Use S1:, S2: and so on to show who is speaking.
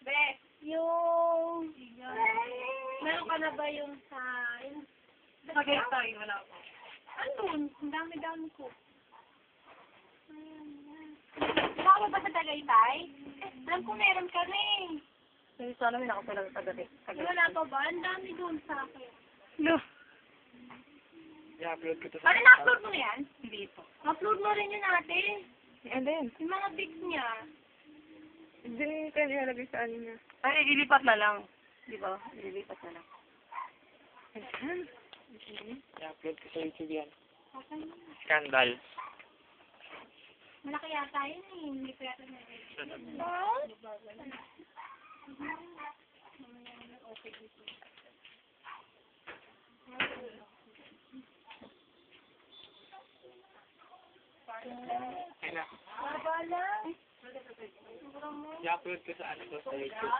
S1: Be, yung... Meron ka na ba yung sa... Tagaytay, wala ko. Ano? Ang dami-dami ko. Wala ka ba sa Tagaytay? Alam ko meron ka na eh.
S2: Hindi sana may nakapalag sa gabi.
S1: Wala pa ba? Ang dami doon sa akin.
S2: No.
S3: I-upload ko to
S1: Ano, na-upload mo na yan?
S2: Hindi po.
S1: Upload mo rin yun natin.
S2: And then,
S1: Yung mga pics niya.
S2: hindi kayo nilalagay sa ano niya. Ay, ilipat na lang. Di ba? Ililipat na lang. Ayan.
S3: I-upload ko sa YouTube yan.
S1: Okay.
S3: Scandal.
S1: Malaki yata yun eh. Hindi ko yata na
S3: Kaya na.
S1: Baba lang.
S3: I-upload ko sa ano ko sa YouTube.